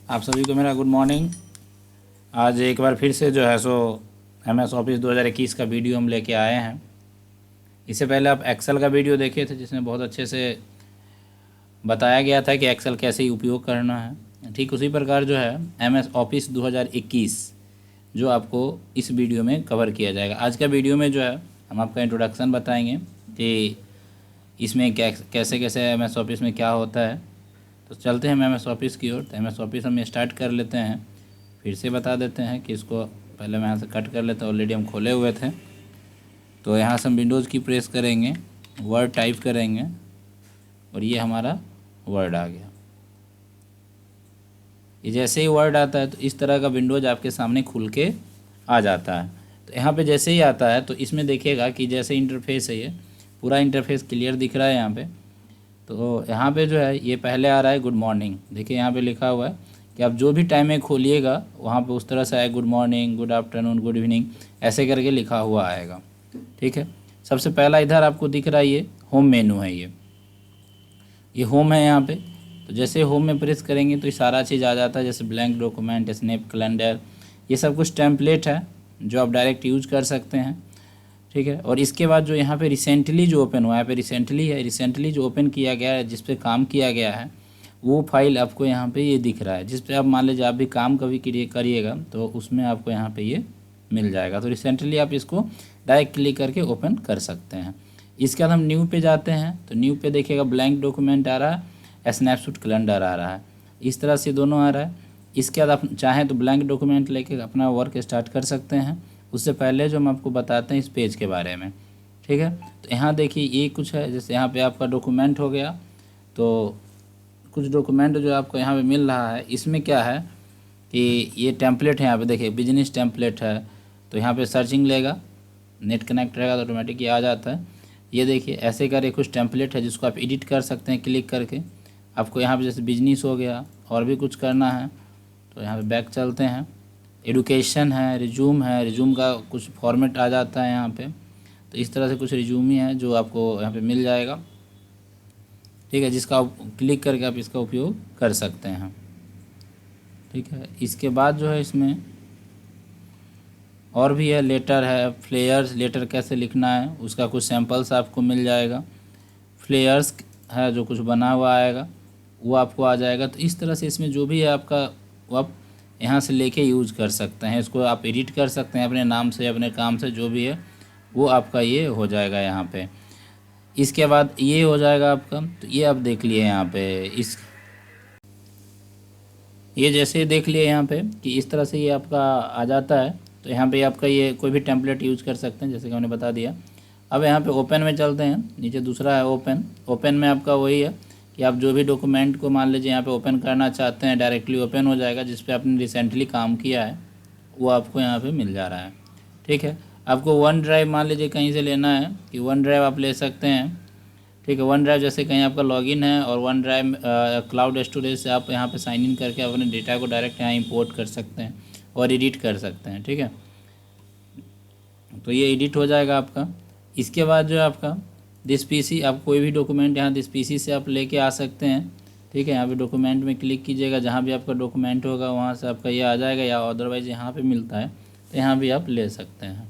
आप सभी को मेरा गुड मॉर्निंग। आज एक बार फिर से जो है सो MS ऑफिस 2021 का वीडियो हम लेके आए हैं। इससे पहले आप एक्सेल का वीडियो देखे थे जिसमें बहुत अच्छे से बताया गया था कि एक्सेल कैसे ही उपयोग करना है। ठीक उसी प्रकार जो है MS ऑफिस 2021 जो आपको इस वीडियो में कवर किया जाएगा। आज का वीडियो में जो है हम आपका इंट्रोडक्शन बताएंगे कि इसमें कैसे कैसे MS ऑफिस में क्या होता है। तो चलते हैं MS ऑफिस की ओर। तो MS ऑफिस हम स्टार्ट कर लेते हैं। फिर से बता देते हैं कि इसको पहले मैं यहाँ से कट कर लेता हूँ, ऑलरेडी हम खोले हुए थे। तो यहाँ से हम विंडोज़ की प्रेस करेंगे, वर्ड टाइप करेंगे और ये हमारा वर्ड आ गया। ये जैसे ही वर्ड आता है तो इस तरह का विंडोज़ आपके सामने खुल के आ जाता है। तो यहाँ पे जैसे ही आता है तो इसमें देखिएगा कि जैसे इंटरफेस है, ये पूरा इंटरफेस क्लियर दिख रहा है यहाँ पे। तो यहाँ पे जो है ये पहले आ रहा है गुड मॉर्निंग। देखिए यहाँ पे लिखा हुआ है कि आप जो भी टाइम में खोलिएगा वहाँ पे उस तरह से आए, good morning, good afternoon, good evening ऐसे करके लिखा हुआ आएगा। ठीक है, सबसे पहला इधर आपको दिख रहा है ये होम मेनू है। ये होम है यहाँ पे। तो जैसे होम में प्रेस करेंगे तो ये सारा चीज़ आ जाता है, जैसे ब्लैंक डॉक्यूमेंट, स्नैप कैलेंडर, ये सब कुछ टेम्पलेट है जो आप डायरेक्ट यूज कर सकते हैं। ठीक है, और इसके बाद जो यहाँ पे रिसेंटली जो ओपन हुआ है, यहाँ पे रिसेंटली है, रिसेंटली जो ओपन किया गया है, जिस पे काम किया गया है वो फाइल आपको यहाँ पे ये दिख रहा है। जिस पे आप मान लीजिए आप भी काम कभी करिएगा तो उसमें आपको यहाँ पे ये मिल जाएगा। तो रिसेंटली आप इसको डायरेक्ट क्लिक करके ओपन कर सकते हैं। इसके बाद हम न्यू पे जाते हैं तो न्यू पे देखिएगा ब्लैंक डॉक्यूमेंट आ रहा है, स्नैपशॉट कैलेंडर आ रहा है, इस तरह से दोनों आ रहा है। इसके बाद आप चाहें तो ब्लैंक डॉक्यूमेंट लेके अपना वर्क स्टार्ट कर सकते हैं। उससे पहले जो हम आपको बताते हैं इस पेज के बारे में। ठीक है, तो यहाँ देखिए ये कुछ है, जैसे यहाँ पे आपका डॉक्यूमेंट हो गया। तो कुछ डॉक्यूमेंट जो आपको यहाँ पे मिल रहा है, इसमें क्या है कि ये टेम्पलेट है। यहाँ पे देखिए बिजनेस टेम्पलेट है। तो यहाँ पे सर्चिंग लेगा, नेट कनेक्ट रहेगा तो ऑटोमेटिक ये आ जाता है। ये देखिए ऐसे करके कुछ टेम्पलेट है जिसको आप एडिट कर सकते हैं क्लिक करके। आपको यहाँ पे जैसे बिजनेस हो गया और भी कुछ करना है तो यहाँ पे बैक चलते हैं। एडुकेशन है, रिज्यूम है, रिज्यूम का कुछ फॉर्मेट आ जाता है यहाँ पे। तो इस तरह से कुछ रिज्यूम ही है जो आपको यहाँ पे मिल जाएगा। ठीक है, जिसका आप क्लिक करके आप इसका उपयोग कर सकते हैं। ठीक है, इसके बाद जो है इसमें और भी है, लेटर है, फ्लेयर्स, लेटर कैसे लिखना है उसका कुछ सैम्पल्स आपको मिल जाएगा। फ्लेयर्स है जो कुछ बना हुआ आएगा वो आपको आ जाएगा। तो इस तरह से इसमें जो भी है आपका वो आप यहाँ से लेके यूज कर सकते हैं। इसको आप एडिट कर सकते हैं अपने नाम से, अपने काम से, जो भी है वो आपका ये हो जाएगा यहाँ पे। इसके बाद ये हो जाएगा आपका। तो ये आप देख लिए यहाँ पे, ये जैसे देख लिए यहाँ पे कि इस तरह से ये आपका आ जाता है। तो यहाँ पे आपका ये कोई भी टेम्पलेट यूज कर सकते हैं जैसे कि हमने बता दिया। अब यहाँ पे ओपन में चलते हैं। नीचे दूसरा है ओपन। ओपन में आपका वही है कि आप जो भी डॉक्यूमेंट को मान लीजिए यहाँ पे ओपन करना चाहते हैं, डायरेक्टली ओपन हो जाएगा। जिस पे आपने रिसेंटली काम किया है वो आपको यहाँ पे मिल जा रहा है। ठीक है, आपको वन ड्राइव मान लीजिए कहीं से लेना है कि वन ड्राइव आप ले सकते हैं। ठीक है, वन ड्राइव जैसे कहीं आपका लॉगिन है और वन ड्राइव क्लाउड स्टोरेज से आप यहाँ पे साइन इन करके अपने डेटा को डायरेक्ट यहाँ इंपोर्ट कर सकते हैं और एडिट कर सकते हैं। ठीक है, तो ये एडिट हो जाएगा आपका। इसके बाद जो है आपका दिस पीसी, आप कोई भी डॉक्यूमेंट यहाँ दिस पीसी से आप लेके आ सकते हैं। ठीक है, यहाँ पे डॉक्यूमेंट में क्लिक कीजिएगा, जहाँ भी आपका डॉक्यूमेंट होगा वहाँ से आपका ये आ जाएगा, या अदरवाइज़ यहाँ पे मिलता है तो यहाँ भी आप ले सकते हैं।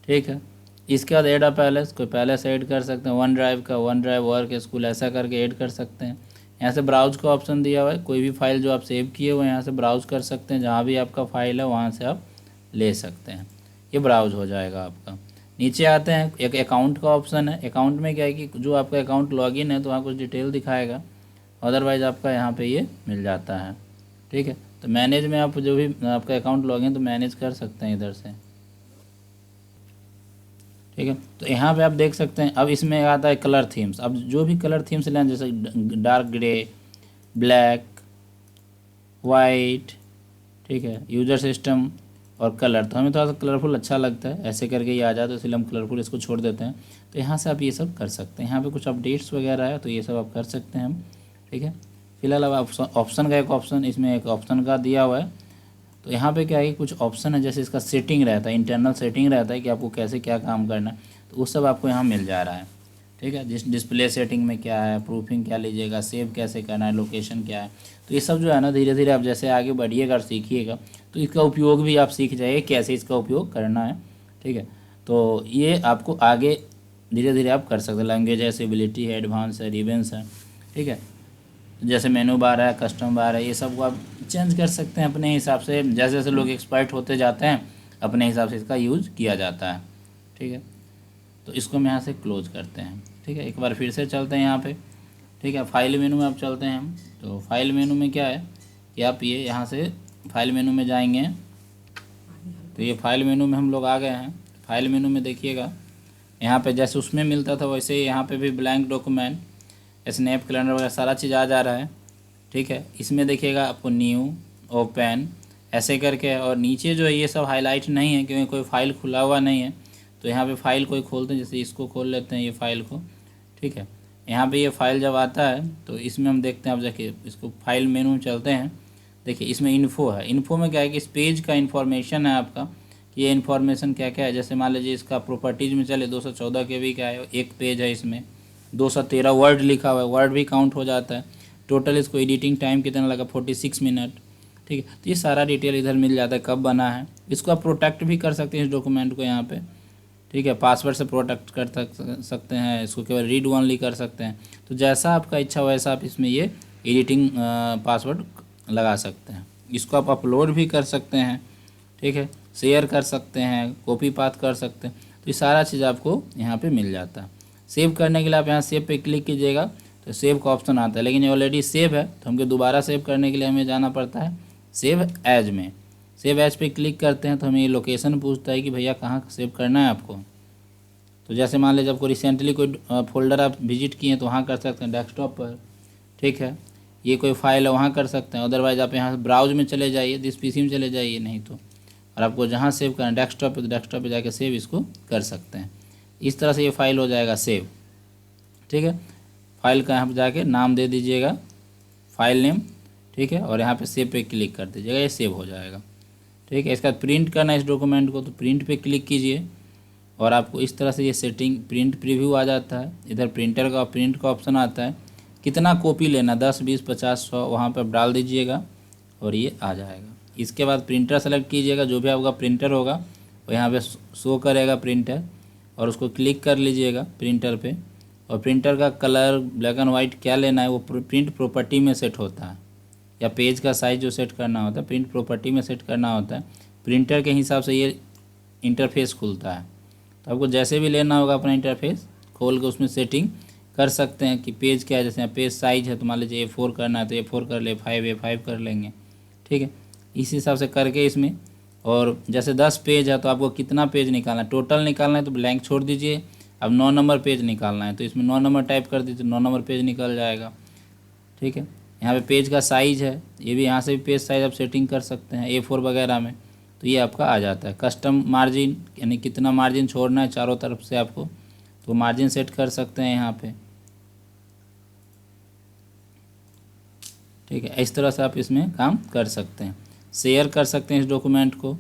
ठीक है, इसके बाद ऐड अ पैलेस, कोई पैलेस ऐड कर सकते हैं। वन ड्राइव का, वन ड्राइव वर्क स्कूल ऐसा करके ऐड कर सकते हैं। यहाँ से ब्राउज का ऑप्शन दिया हुआ है, कोई भी फाइल जो आप सेव किए हुए यहाँ से ब्राउज कर सकते हैं। जहाँ भी आपका फाइल है वहाँ से आप ले सकते हैं, ये ब्राउज हो जाएगा आपका। नीचे आते हैं, एक अकाउंट का ऑप्शन है। अकाउंट में क्या है कि जो आपका अकाउंट लॉगिन है तो वहाँ कुछ डिटेल दिखाएगा, अदरवाइज़ आपका यहाँ पे ये मिल जाता है। ठीक है, तो मैनेज में आप जो भी आपका अकाउंट लॉगिन तो मैनेज कर सकते हैं इधर से। ठीक है, तो यहाँ पे आप देख सकते हैं। अब इसमें आता है कलर थीम्स। अब जो भी कलर थीम्स लें, जैसे डार्क ग्रे, ब्लैक, वाइट, ठीक है, यूजर सिस्टम और कलर। तो हमें थोड़ा सा कलरफुल अच्छा लगता है, ऐसे करके ये आ जाता है, इसलिए हम कलरफुल इसको छोड़ देते हैं। तो यहाँ से आप ये सब कर सकते हैं। यहाँ पे कुछ अपडेट्स वगैरह है तो ये सब आप कर सकते हैं हम। ठीक है, फिलहाल अब ऑप्शन का एक ऑप्शन, इसमें एक ऑप्शन का दिया हुआ है। तो यहाँ पे क्या है कि कुछ ऑप्शन है, जैसे इसका सेटिंग रहता है, इंटरनल सेटिंग रहता है कि आपको कैसे क्या काम करना है, तो वो सब आपको यहाँ मिल जा रहा है। ठीक है। जिस डिस्प्ले सेटिंग में क्या है, प्रूफिंग क्या लीजिएगा, सेव कैसे करना है, लोकेशन क्या है, तो ये सब जो है ना धीरे धीरे आप जैसे आगे बढ़िएगा और सीखिएगा तो इसका उपयोग भी आप सीख जाइए कैसे इसका उपयोग करना है। ठीक है, तो ये आपको आगे धीरे धीरे आप कर सकते हैं। लैंग्वेज है, एबिलिटी है, एडवांस है, रिवेंस है। ठीक है, जैसे मेनू बार है, कस्टम बार है, ये सब को आप चेंज कर सकते हैं अपने हिसाब से। जैसे जैसे लोग एक्सपर्ट होते जाते हैं अपने हिसाब से इसका यूज किया जाता है। ठीक है, तो इसको हम यहाँ से क्लोज करते हैं। ठीक है, एक बार फिर से चलते हैं यहाँ पे। ठीक है, फाइल मेनू में आप चलते हैं हम। तो फाइल मेनू में क्या है कि आप ये यहाँ से फाइल मेनू में जाएंगे। तो ये फाइल मेनू में हम लोग आ गए हैं। फाइल मेनू में देखिएगा यहाँ पे जैसे उसमें मिलता था वैसे ही यहाँ पे भी ब्लैंक डॉक्यूमेंट, स्नैप, कैलेंडर वगैरह सारा चीज़ आ जा रहा है। ठीक है, इसमें देखिएगा आपको न्यू, ओपन ऐसे करके, और नीचे जो है ये सब हाईलाइट नहीं है क्योंकि कोई फाइल खुला हुआ नहीं है। तो यहाँ पे फाइल कोई खोलते हैं, जैसे इसको खोल लेते हैं ये फाइल को। ठीक है, यहाँ पे ये फाइल जब आता है तो इसमें हम देखते हैं, अब देखिए इसको फाइल मेनू में चलते हैं। देखिए इसमें इन्फो है। इन्फो में क्या है कि इस पेज का इन्फॉर्मेशन है आपका कि ये इन्फॉर्मेशन क्या क्या है। जैसे मान लीजिए इसका प्रॉपर्टीज़ में चले 214 KB का है, एक पेज है, इसमें 213 वर्ड लिखा हुआ है, वर्ड भी काउंट हो जाता है। टोटल इसको एडिटिंग टाइम कितना लगा, 46 मिनट। ठीक है, तो ये सारा डिटेल इधर मिल जाता है, कब बना है। इसको आप प्रोटेक्ट भी कर सकते हैं इस डॉक्यूमेंट को यहाँ पे। ठीक है, पासवर्ड से प्रोटेक्ट कर सकते हैं, इसको केवल रीड ओनली कर सकते हैं। तो जैसा आपका इच्छा हो वैसा आप इसमें ये एडिटिंग पासवर्ड लगा सकते हैं। इसको आप अपलोड भी कर सकते हैं। ठीक है, शेयर कर सकते हैं, कॉपी पाथ कर सकते हैं। तो ये सारा चीज़ आपको यहाँ पे मिल जाता है। सेव करने के लिए आप यहाँ सेव पे क्लिक कीजिएगा तो सेव का ऑप्शन आता है, लेकिन ये ऑलरेडी सेव है तो हमको दोबारा सेव करने के लिए हमें जाना पड़ता है सेव एज में। सेव एज पे क्लिक करते हैं तो हमें ये लोकेशन पूछता है कि भैया कहाँ सेव करना है आपको। तो जैसे मान लीजिए आपको रिसेंटली कोई फोल्डर आप विजिट किए हैं तो वहाँ कर सकते हैं, डेस्कटॉप पर। ठीक है, ये कोई फाइल है वहाँ कर सकते हैं। अदरवाइज़ आप यहाँ ब्राउज में चले जाइए, दिस पीसी में चले जाइए, नहीं तो और आपको जहाँ सेव करना है डेस्कटॉप पे, तो डेस्कटॉप पे जाके सेव इसको कर सकते हैं। इस तरह से ये फाइल हो जाएगा सेव। ठीक है, फाइल का यहाँ पर जाके नाम दे दीजिएगा, फाइल नेम। ठीक है, और यहाँ पे सेव पे क्लिक कर दीजिएगा, ये सेव हो जाएगा। ठीक है, इसका प्रिंट करना है इस डॉक्यूमेंट को तो प्रिंट पे क्लिक कीजिए और आपको इस तरह से ये सेटिंग प्रिंट प्रीव्यू आ जाता है। इधर प्रिंटर का प्रिंट का ऑप्शन आता है, कितना कॉपी लेना, 10, 20, 50, 100 वहाँ पर डाल दीजिएगा और ये आ जाएगा। इसके बाद प्रिंटर सेलेक्ट कीजिएगा, जो भी आपका प्रिंटर होगा वो यहाँ पे शो करेगा प्रिंटर, और उसको क्लिक कर लीजिएगा प्रिंटर पे। और प्रिंटर का कलर ब्लैक एंड वाइट क्या लेना है वो प्रिंट प्रॉपर्टी में सेट होता है, या पेज का साइज जो सेट करना होता है प्रिंट प्रॉपर्टी में सेट करना होता है। प्रिंटर के हिसाब से ये इंटरफेस खुलता है। तो आपको जैसे भी लेना होगा अपना इंटरफेस खोल के उसमें सेटिंग कर सकते हैं कि पेज क्या है। जैसे यहाँ पेज साइज है तो मान लीजिए A4 करना है तो A4 कर ले, 5 A5 कर लेंगे। ठीक है, इस हिसाब से करके इसमें, और जैसे 10 पेज है तो आपको कितना पेज निकालना है, टोटल निकालना है तो ब्लैंक छोड़ दीजिए। अब 9 नंबर पेज निकालना है तो इसमें 9 नंबर टाइप कर दीजिए, 9 नंबर पेज निकल जाएगा। ठीक है, यहाँ पे पेज का साइज़ है, ये भी यहाँ से भी पेज साइज़ आप सेटिंग कर सकते हैं A4 वगैरह में, तो ये आपका आ जाता है। कस्टम मार्जिन यानी कितना मार्जिन छोड़ना है चारों तरफ से आपको, तो मार्जिन सेट कर सकते हैं यहाँ पे। ठीक है, इस तरह से आप इसमें काम कर सकते हैं। शेयर कर सकते हैं इस डॉक्यूमेंट को।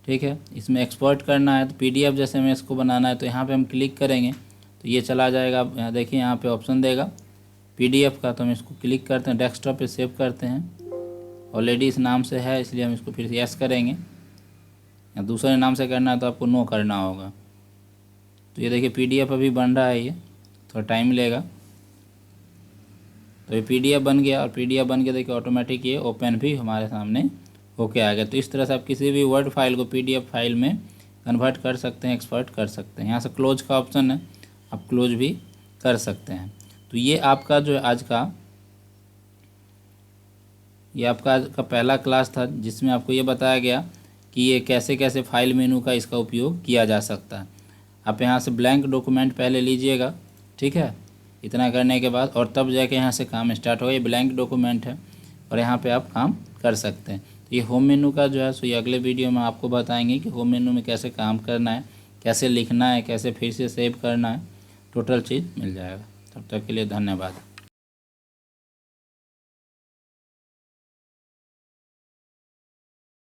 ठीक है, इसमें एक्सपोर्ट करना है तो PDF जैसे हमें इसको बनाना है तो यहाँ पे हम क्लिक करेंगे तो ये चला जाएगा। यहाँ देखिए यहाँ पे ऑप्शन देगा PDF का, तो हम इसको क्लिक करते हैं, डेस्कटॉप पे सेव करते हैं। ऑलरेडी इस नाम से है इसलिए हम इसको फिर से यस करेंगे, या दूसरे नाम से करना है तो आपको नो करना होगा। तो ये देखिए PDF अभी बन रहा है, ये थोड़ा टाइम लेगा। तो ये PDF बन गया, और PDF बन के देखिए ऑटोमेटिक ये ओपन भी हमारे सामने होके आ गया। तो इस तरह से आप किसी भी वर्ड फाइल को PDF फाइल में कन्वर्ट कर सकते हैं, एक्सपोर्ट कर सकते हैं। यहाँ से क्लोज का ऑप्शन है, आप क्लोज भी कर सकते हैं। तो ये आपका जो है आज का पहला क्लास था जिसमें आपको ये बताया गया कि ये कैसे कैसे फाइल मेनू का इसका उपयोग किया जा सकता है। आप यहाँ से ब्लैंक डॉक्यूमेंट पहले लीजिएगा। ठीक है, इतना करने के बाद और तब जाके यहाँ से काम स्टार्ट होगा। ये ब्लैंक डॉक्यूमेंट है और यहाँ पे आप काम कर सकते हैं। तो ये होम मेनू का जो है सो ये अगले वीडियो में आपको बताएंगे कि होम मेनू में कैसे काम करना है, कैसे लिखना है, कैसे फिर से सेव करना है, टोटल चीज़ मिल जाएगा। तब तक के लिए धन्यवाद।